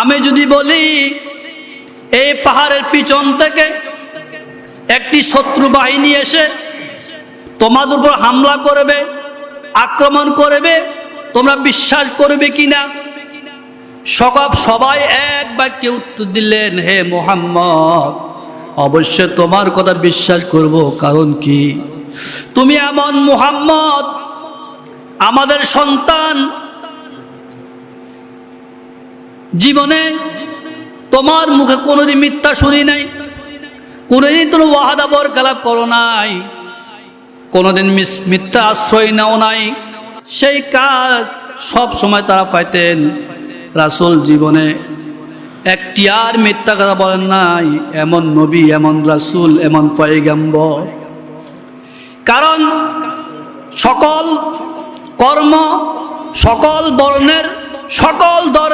আমি যদি বলি এই পাহাড়ের পিছন থেকে একটি শত্রু বাহিনী এসে তোমাদের উপর হামলা করবে, আক্রমণ করবে, তোমরা বিশ্বাস করবে কিনা? সবাই এক বাক্যে উত্তর দিলেন, হে মুহাম্মদ, অবশ্যই তোমার কথা বিশ্বাস করব। কারণ কি? তুমি এমন মুহাম্মদ, আমাদের সন্তান, জীবনে তোমার মুখে কোনোদিন মিথ্যা শুনি নাই, কোনোদিন তুমি ওয়াদা বরখেলাপ করো নাই, কোনোদিন মিথ্যা আশ্রয় নাও নাই। সেই কাজ সব সময় তারা পাইতেন। রাসূল জীবনে একটি আর মিথ্যা কথা বলেন নাই। এমন নবী, এমন রাসূল, এমন পয়গম্বর। কারণ সকল কর্ম, সকল বর্ণের, সকল ধর্মের